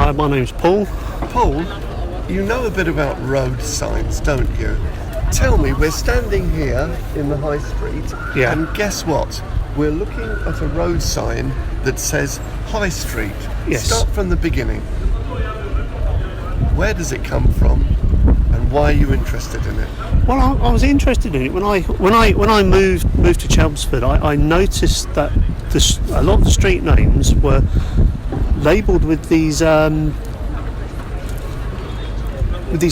Hi, my name's Paul. Paul, you know a bit about road signs, don't you? Tell me, we're standing here in the high street, Yeah. and guess what? We're looking at a road sign that says High Street. Yes. Start from the beginning. Where does it come from, and why are you interested in it? Well, I was interested in it when I moved to Chelmsford. I noticed that a lot of the street names were labelled with these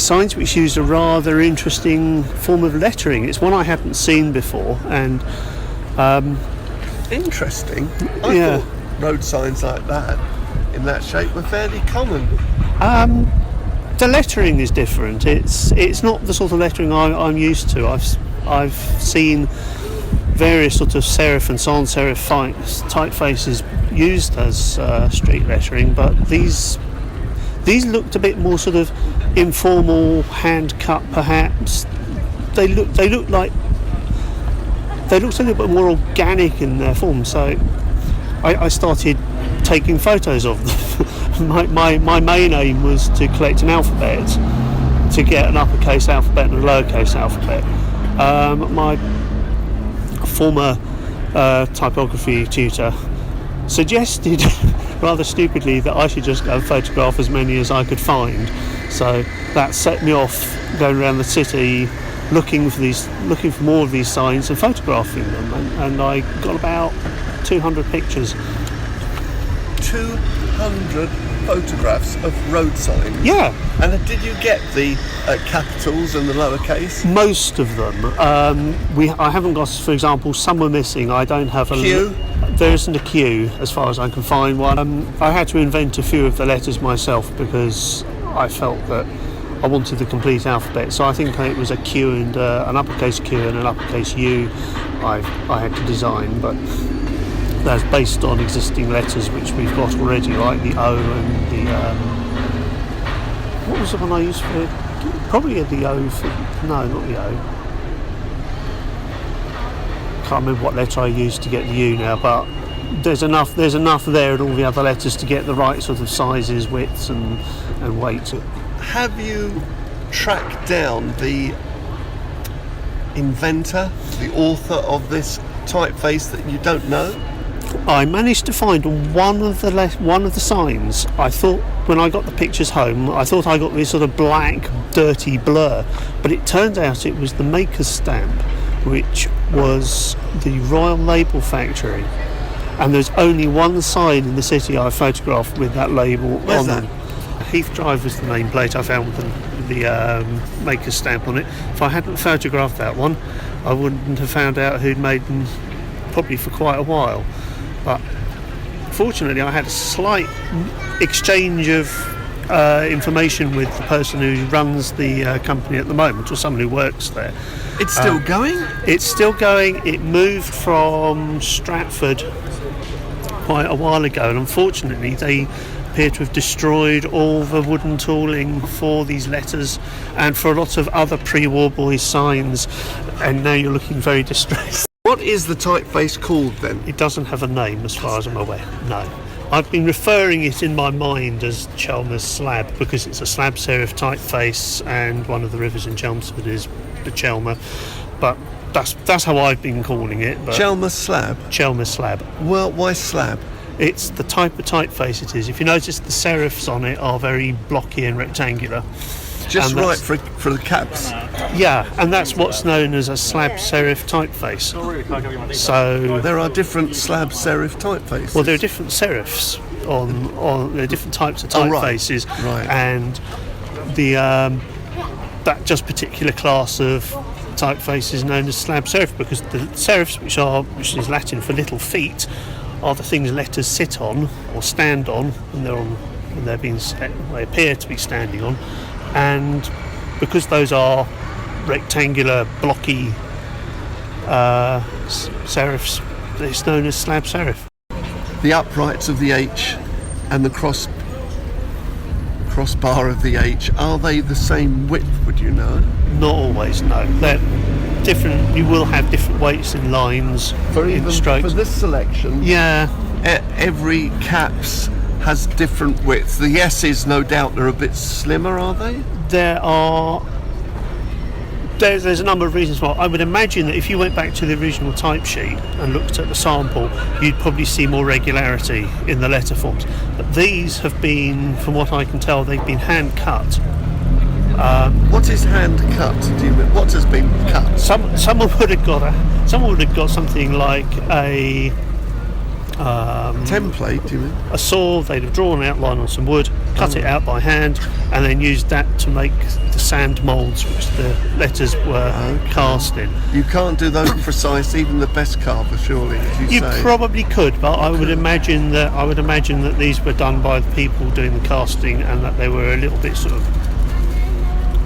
signs which use a rather interesting form of lettering. It's one I hadn't seen before, and Interesting. I thought road signs like that, in that shape, were fairly common. the lettering is different. It's not the sort of lettering I'm used to. I've seen various sort of serif and sans serif typefaces used as street lettering, but these looked a bit more sort of informal, hand cut perhaps. They looked a little bit more organic in their form, so I started taking photos of them. my main aim was to collect an alphabet, to get an uppercase alphabet and a lowercase alphabet. My former typography tutor suggested rather stupidly that I should just go and photograph as many as I could find, so that set me off going around the city looking for more of these signs and photographing them, and I got about 200 pictures. 200 photographs of road signs? Yeah. And did you get the capitals and the lowercase? Most of them. I haven't got, for example, some were missing. I don't have a Q? There isn't a Q as far as I can find one. I had to invent a few of the letters myself because I felt that I wanted the complete alphabet. So I think it was a Q and an uppercase Q and an uppercase U I had to design, but that's based on existing letters which we've got already, like the O and the what was the one I used for? Probably the O for, no, not the O. Can't remember what letter I used to get the U now, but there's enough there in all the other letters to get the right sort of sizes, widths and weight. Have you tracked down the inventor, the author of this typeface that you don't know? I managed to find one of the signs. I thought when I got the pictures home, I thought I got this sort of black, dirty blur, but it turns out it was the maker's stamp, which was the Royal Label Factory. And there's only one sign in the city I photographed with that label. Where's that? Heath Drive was the nameplate I found with the maker's stamp on it. If I hadn't photographed that one, I wouldn't have found out who'd made them, probably for quite a while. But fortunately I had a slight exchange of information with the person who runs the company at the moment, or someone who works there. It's still going? It's still going. It moved from Stratford quite a while ago, and unfortunately they appear to have destroyed all the wooden tooling for these letters and for a lot of other pre-war boys signs, and now you're looking very distressed. What is the typeface called then? It doesn't have a name as far as I'm aware, no. I've been referring it in my mind as Chelmer's Slab because it's a slab serif typeface, and one of the rivers in Chelmsford is the Chelmer, but that's how I've been calling it. Chelmer Slab? Chelmer Slab. Well, why slab? It's the type of typeface it is. If you notice, the serifs on it are very blocky and rectangular. Just right for the caps? Yeah, and that's what's known as a slab serif typeface. So there are different slab serif typefaces? Well, there are different serifs on there are different types of typefaces, right. And the that just particular class of typeface is known as slab serif because the serifs, which is Latin for little feet, are the things letters sit on or stand on when they appear to be standing on, and because those are rectangular, blocky serifs, it's known as slab serif. The uprights of the H and the crossbar of the H, are they the same width, would you know? Not always, no. They're different. You will have different weights in lines, in strokes. For this selection, yeah, every caps has different widths. The S's, no doubt, are a bit slimmer, are they? There's a number of reasons why. I would imagine that if you went back to the original type sheet and looked at the sample, you'd probably see more regularity in the letter forms. But these have been, from what I can tell, they've been hand cut. What is hand cut? Do you mean? What has been cut? Someone would have got something like a template. Do you mean? A saw. They'd have drawn an outline on some wood, cut it out by hand, and then used that to make the sand moulds which the letters were cast in. You can't do those precise, even the best carver, surely. As You say. probably could, but I would imagine that these were done by the people doing the casting, and that they were a little bit sort of.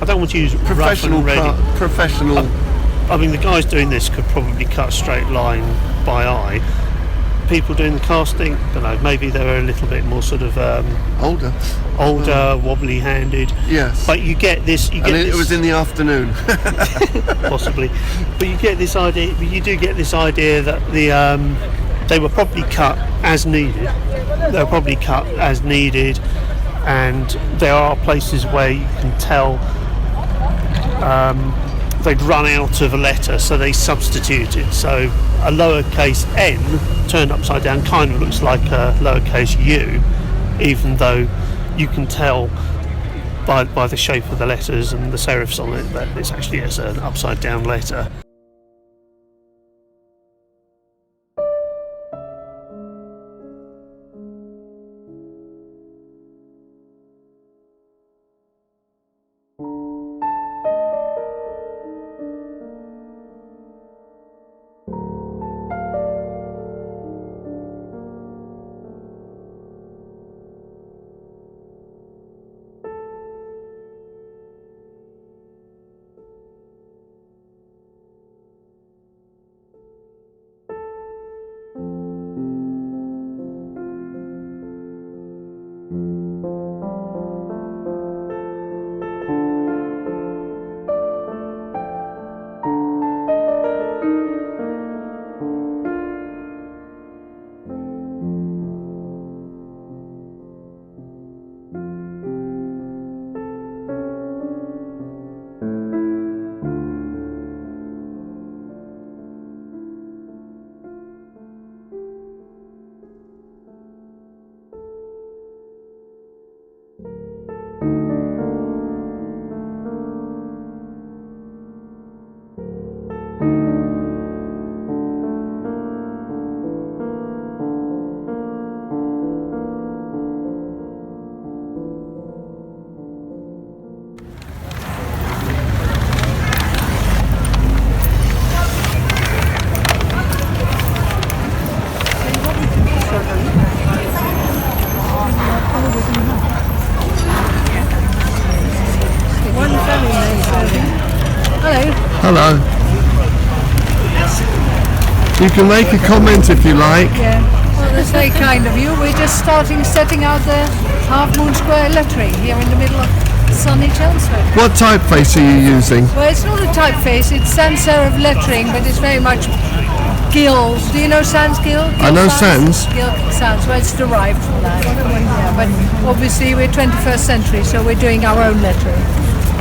I don't want to use Professional. Professional. I mean, the guys doing this could probably cut a straight line by eye. People doing the casting, I don't know, maybe they were a little bit more sort of Older, wobbly-handed. Yes. But you get this. It was in the afternoon. Possibly, but you get this idea. You do get this idea that they were probably cut as needed. And there are places where you can tell they'd run out of a letter, so they substituted. So a lowercase n turned upside down kind of looks like a lowercase u, even though you can tell by the shape of the letters and the serifs on it that it's actually an upside down letter. Hello. You can make a comment if you like. Yeah, well, that's very kind of you. We're just setting out the half moon square lettering here in the middle of sunny Chelmsford. What typeface are you using? Well, it's not a typeface, it's sans serif lettering, but it's very much Gill. Do you know sans Gill? I know sans. Gill sans, well, it's derived from that. Yeah, but obviously we're 21st century, so we're doing our own lettering.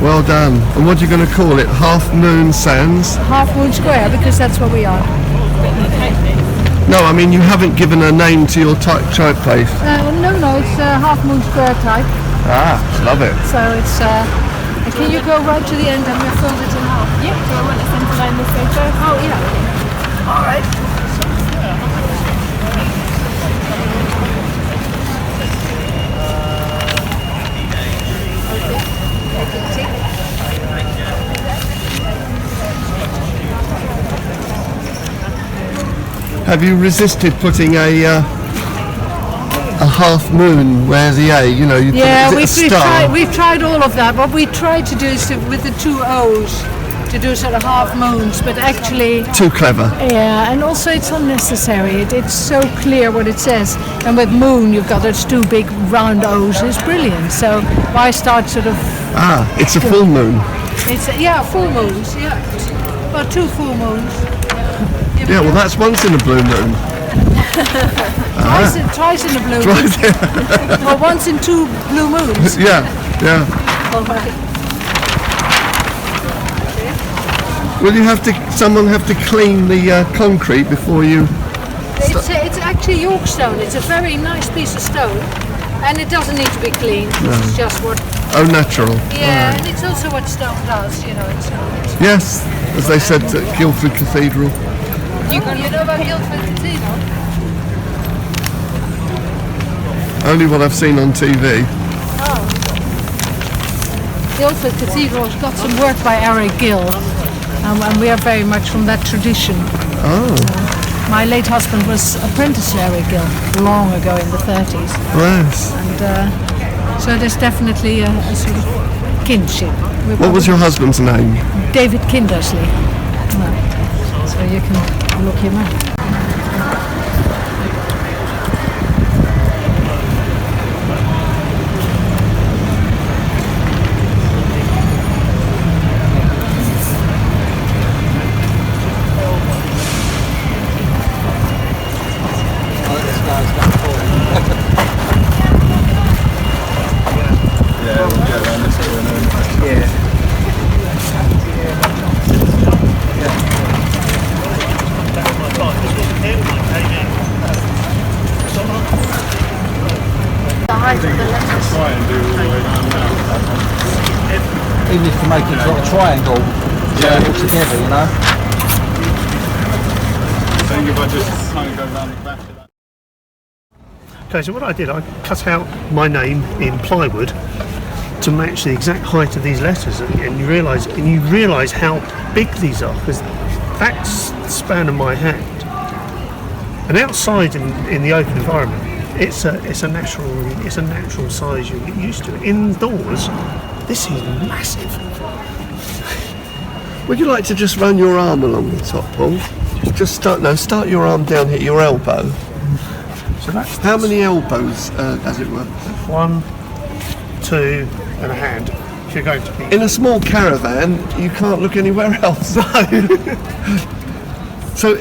Well done. And what are you going to call it? Half Moon Sans? Half moon square, because that's what we are. No, I mean you haven't given a name to your typeface. No, it's half moon square type. Ah, love it. So it's. Can you go right to the end and we'll fold it in half? Yeah, do I want to centerline this way first? Oh, yeah. All right. Have you resisted putting a half moon where the A, you know, you Yeah, put it we've tried all of that. What we tried to do is with the two O's to do sort of half moons, but actually too clever. Yeah, and also it's unnecessary. It's so clear what it says, and with moon you've got those two big round O's. It's brilliant. So why start sort of? It's a full moon. It's full moons. Yeah, well, two full moons. Yeah, well that's once in a blue moon. Twice in a blue moon. Or once in 2 blue moons. Yeah. All right. Will someone have to clean the concrete before you? It's actually York stone. It's a very nice piece of stone, and it doesn't need to be cleaned. It's just what. Oh, natural. Yeah, and it's also what stone does. It's Yes, as they said at Guildford Cathedral. You know about Guildford Cathedral? Only what I've seen on TV. Oh. Guildford Cathedral has got some work by Eric Gill, and we are very much from that tradition. Oh. My late husband was apprenticed to Eric Gill long ago in the 30s. Yes. And so there's definitely a sort of kinship. What was your husband's name? David Kindersley. So you can look him up. Even if you make it like a triangle, all together, you know. I think if I just kind of go round the back of that. Okay, so what I did, I cut out my name in plywood to match the exact height of these letters, and you realise how big these are, because that's the span of my hand. And outside in the open environment, it's a natural size you get used to. Indoors, this is massive. Would you like to just run your arm along the top, Paul? Just start your arm down here, your elbow. So that's how many elbows, as it were? 1, 2, and a hand. If you're going to be in a small caravan, you can't look anywhere else. So,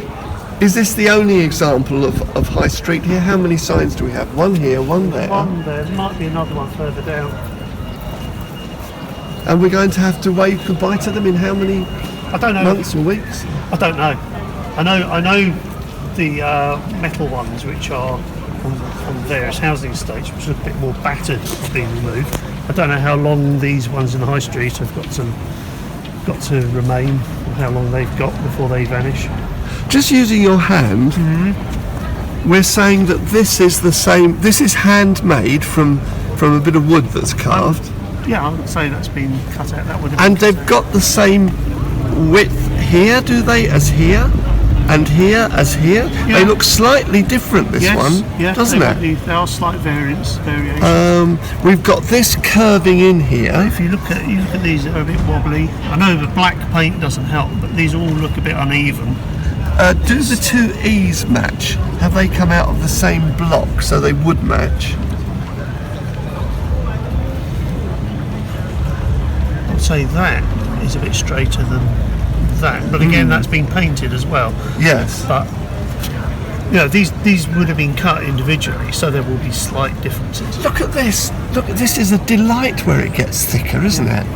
is this the only example of High Street here? How many signs do we have? One here, one there. One there. There might be another one further down. And we're going to have to wave goodbye to them in how many months or weeks? I don't know. I know the metal ones, which are on various housing estates, which are a bit more battered, have been removed. I don't know how long these ones in the High Street have got to remain, or how long they've got before they vanish. Just using your hand, we're saying that this is the same. This is handmade from a bit of wood that's carved. Yeah, I would say that's been cut out. That would. And they've got the same width here, do they, as here, and here as here? Yeah. They look slightly different. This one, doesn't it? There are slight variations. We've got this curving in here. If you look at these, they're a bit wobbly. I know the black paint doesn't help, but these all look a bit uneven. Do the two E's match? Have they come out of the same block so they would match? I'd say that is a bit straighter than that, but again, that's been painted as well. Yes. But these would have been cut individually, so there will be slight differences. Look at this. Look, this is a delight where it gets thicker, isn't it?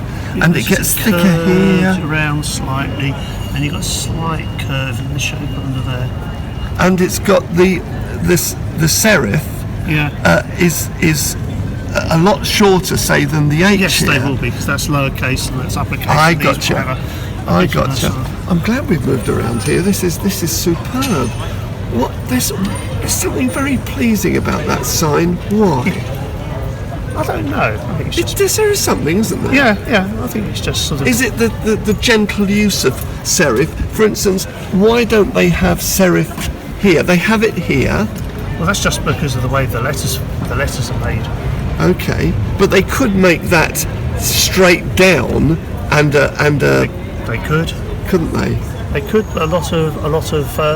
And it gets thicker here. Around slightly, and you've got a slight curve in the shape under there. And it's got the serif. Is a lot shorter, say, than the H. Yes, here. they will be, because that's lowercase and that's uppercase. I gotcha. I'm glad we've moved around here. This is superb. There's something very pleasing about that sign. Why? I don't know. I think it's just, there is something, isn't there? Yeah. I think it's just sort of. Is it the gentle use of serif? For instance, why don't they have serif here? They have it here. Well, that's just because of the way the letters are made. Okay, but they could make that straight down and they could, couldn't they? They could. A lot of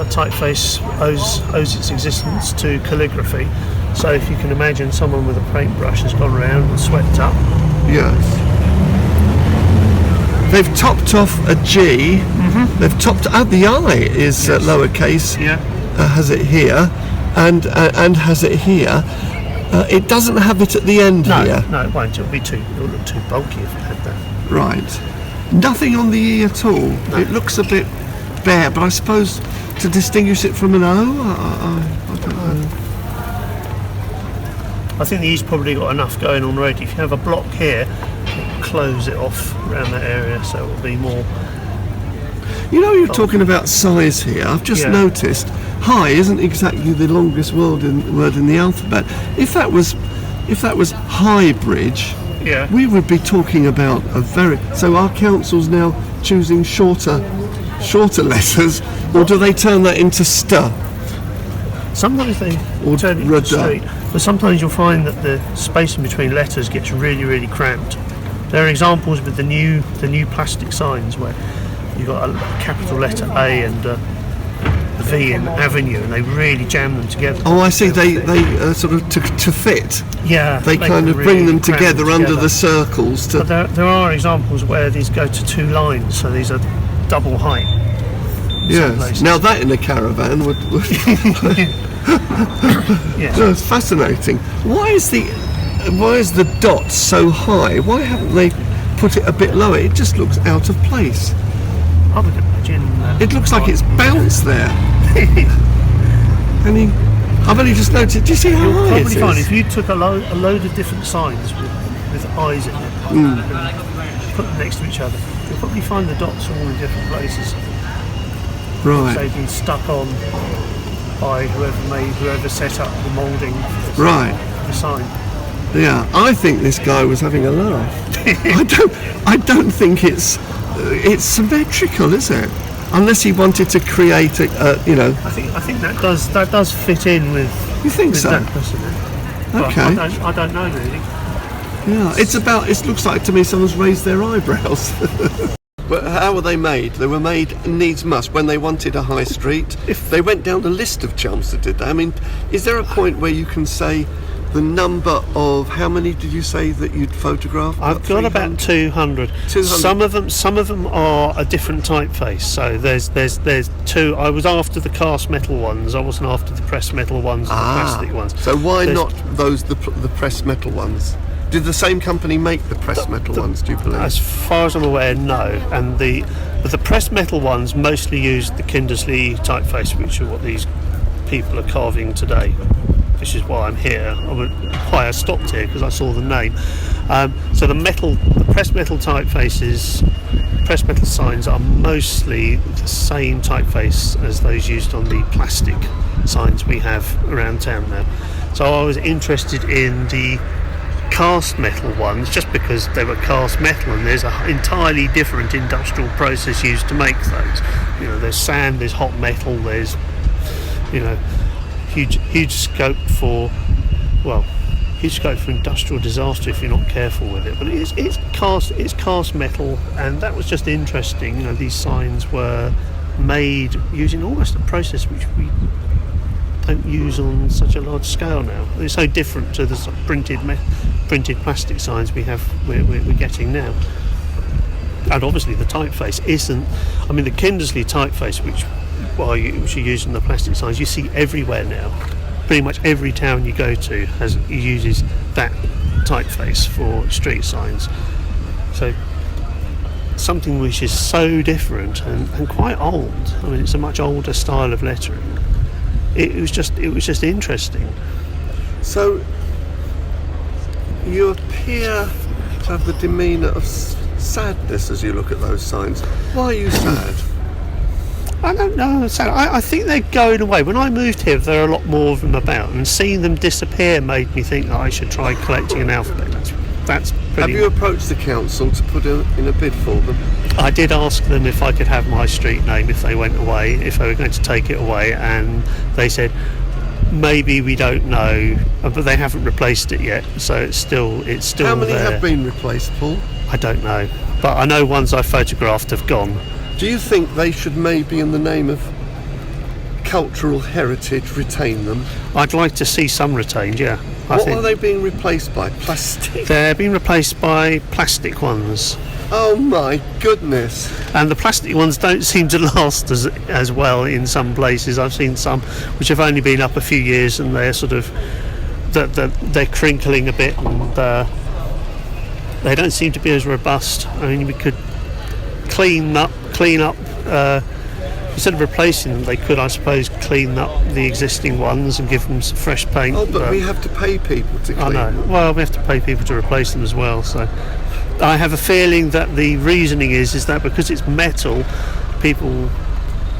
typeface owes its existence to calligraphy. So if you can imagine, someone with a paintbrush has gone around and swept up. Yes. They've topped off a G. They've topped. The I is lowercase. Yeah. has it here, and has it here. It doesn't have it at the end here. No, it won't. It'll look too bulky if it had that. Right. Nothing on the E at all. No. It looks a bit bare, but I suppose to distinguish it from an O, I don't know. I think the E's probably got enough going on already. If you have a block here, it'll close it off around that area, so it will be more. You know, you're talking about size here. I've just noticed high isn't exactly the longest word in the alphabet. If that was High Bridge, we would be talking about a very. So our council's now choosing shorter letters, or do they turn that into st? Sometimes they Or turn it into rada. straight, but sometimes you'll find that the spacing between letters gets really, really cramped. There are examples with the new plastic signs where you've got a capital letter A and a V in Avenue, and they really jam them together. Oh, I see. They sort of to fit. Yeah, They kind can of really bring them cram together under the circles. But there are examples where these go to 2 lines, so these are double height. Yes. Now that in a caravan would. Yes. No, it's fascinating. Why is the dot so high? Why haven't they put it a bit lower? It just looks out of place. I would imagine. It looks like it's bounced there. I've only just noticed. Do you see how You'll high it probably is? find if you took a load of different signs with eyes in it, and put them next to each other, you'll probably find the dots all in different places. Right. They've been stuck on by whoever set up the moulding for the sign. Yeah, I think this guy was having a laugh. I don't think it's symmetrical, is it? Unless he wanted to create a. I think that does fit in with. You think with so? That person. Okay. But I don't know really. Yeah, it looks like to me someone's raised their eyebrows. But how were they made? They were made needs must when they wanted a high street. If they went down the list of Chelmsford, did they? I mean, is there a point where you can say the number of how many did you say that you'd photographed? I've got about 200. 200. Some of them are a different typeface. So there's 2. I was after the cast metal ones. I wasn't after the pressed metal ones and the plastic ones. So why not those the pressed metal ones? Did the same company make the pressed metal ones, do you believe? As far as I'm aware, no. And the pressed metal ones mostly use the Kindersley typeface, which are what these people are carving today, which is why I'm here. Why I stopped here, because I saw the name. So the pressed metal typefaces, pressed metal signs are mostly the same typeface as those used on the plastic signs we have around town now. So I was interested in the cast metal ones just because they were cast metal, and there's an entirely different industrial process used to make those. There's sand, there's hot metal, there's huge scope for industrial disaster if you're not careful with it. But it's cast metal, and that was just interesting. These signs were made using almost a process which we don't use on such a large scale now. It's so different to the sort of printed plastic signs we're getting now. And obviously the typeface isn't. I mean, the Kindersley typeface, which you use in the plastic signs, you see everywhere now. Pretty much every town you go to uses that typeface for street signs. So something which is so different and quite old. I mean, it's a much older style of lettering. It was just interesting. So you appear to have the demeanour of sadness as you look at those signs. Why are you sad? I don't know. I think they're going away. When I moved here, there are a lot more of them about, and seeing them disappear made me think that I should try collecting an alphabet. That's pretty. Have you approached the council to put in a bid for them? I did ask them if I could have my street name if they went away, if they were going to take it away, and they said maybe, we don't know, but they haven't replaced it yet, so it's still How many there. have been replaced, Paul? I don't know, but I know ones I photographed have gone. Do you think they should maybe, in the name of cultural heritage, retain them? I'd like to see some retained, yeah. What are they being replaced by? Plastic? They're being replaced by plastic ones. Oh my goodness. And the plastic ones don't seem to last as well in some places. I've seen some which have only been up a few years and they're sort of they're crinkling a bit and they don't seem to be as robust. I mean, we could clean up instead of replacing them, they could, I suppose, clean up the existing ones and give them some fresh paint. Oh, but we have to pay people to clean them. I know. Well, we have to pay people to replace them as well. So I have a feeling that the reasoning is that because it's metal, people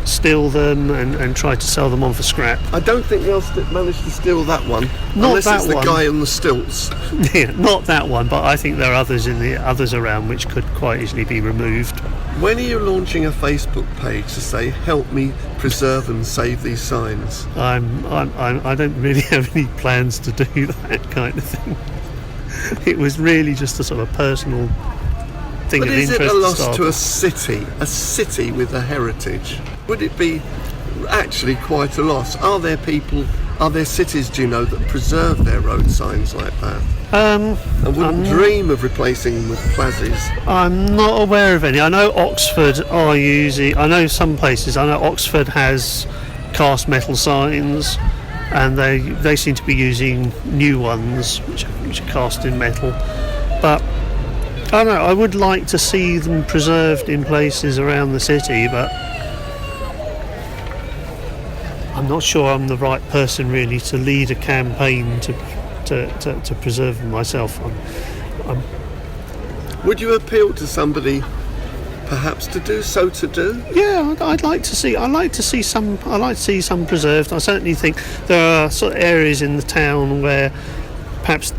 steal them and try to sell them on for scrap. I don't think they'll manage to steal that one. Not unless that it's the one. guy on the stilts. Yeah, not that one, but I think there are others around which could quite easily be removed. When are you launching a Facebook page to say, help me preserve and save these signs? I don't really have any plans to do that kind of thing. It was really just a sort of personal thing But of is interest. it a loss start. to a city with a heritage? Would it be actually quite a loss? Are there cities, do you know, that preserve their road signs like that? I wouldn't dream of replacing them with plazzies. I'm not aware of any. I know Oxford are using. I know some places. I know Oxford has cast metal signs, and they seem to be using new ones which are cast in metal. But I don't know. I would like to see them preserved in places around the city, but I'm not sure I'm the right person really to lead a campaign to preserve them myself. Would you appeal to somebody, perhaps, to do so? Yeah, I'd like to see some preserved. I certainly think there are sort of areas in the town where perhaps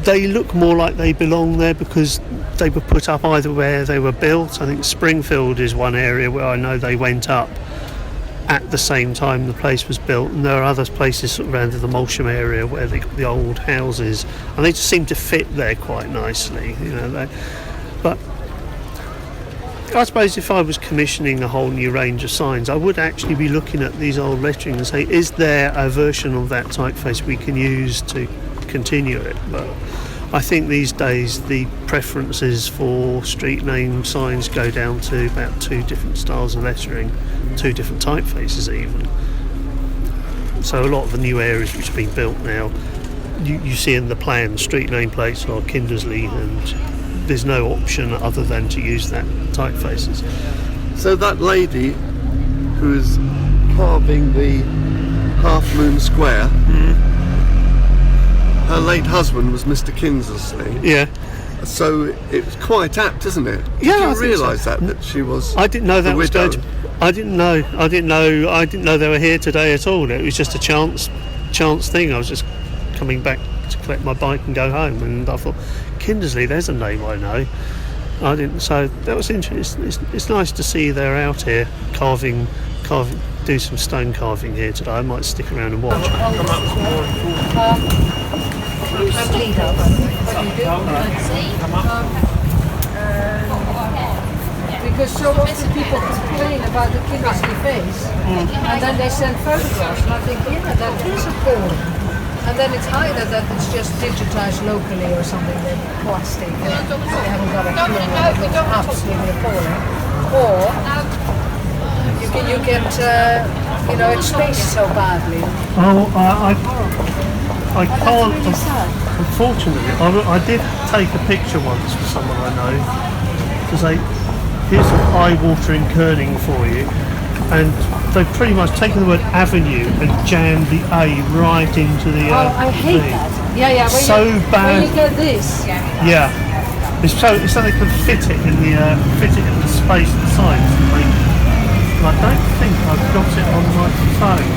they look more like they belong there because they were put up either where they were built. I think Springfield is one area where I know they went up at the same time the place was built, and there are other places sort of around the Molsham area where they got the old houses, and they just seem to fit there quite nicely, you know. But I suppose if I was commissioning a whole new range of signs, I would actually be looking at these old lettering and say, is there a version of that typeface we can use to continue it? But I think these days the preferences for street name signs go down to about 2 different styles of lettering, 2 different typefaces even. So a lot of the new areas which have been built now, you see in the plan street name plates are Kindersley, and there's no option other than to use that typefaces. So that lady who's carving the Half Moon Square, her late husband was Mr. Kindersley. Yeah. So it was quite apt, isn't it? Yeah, Did you realise that she was? I didn't know that the was widow? going to. I didn't know they were here today at all. It was just a chance thing. I was just coming back to collect my bike and go home, and I thought, Kindersley, there's a name I know. I didn't. So that was interesting. It's nice to see they're out here carving. Do some stone carving here today. I might stick around and watch. Because so often people complain about the Kindersley face, and then they send photographs, and I think, yeah, that is appalling. And then it's either that it's just digitized locally or something with plastic, and they haven't got a clue, and it looks absolutely appalling. Or you get, it's spaced so badly. Oh, I can't. That's really sad. Unfortunately, I did take a picture once for someone I know to say, here's some eye-watering kerning for you, and they've pretty much taken the word avenue and jammed the A right into the I hate V. that. Yeah. Bad. When you get this. Yeah, it's so they can fit it in the space of the signs. And I don't think I've got it on my phone.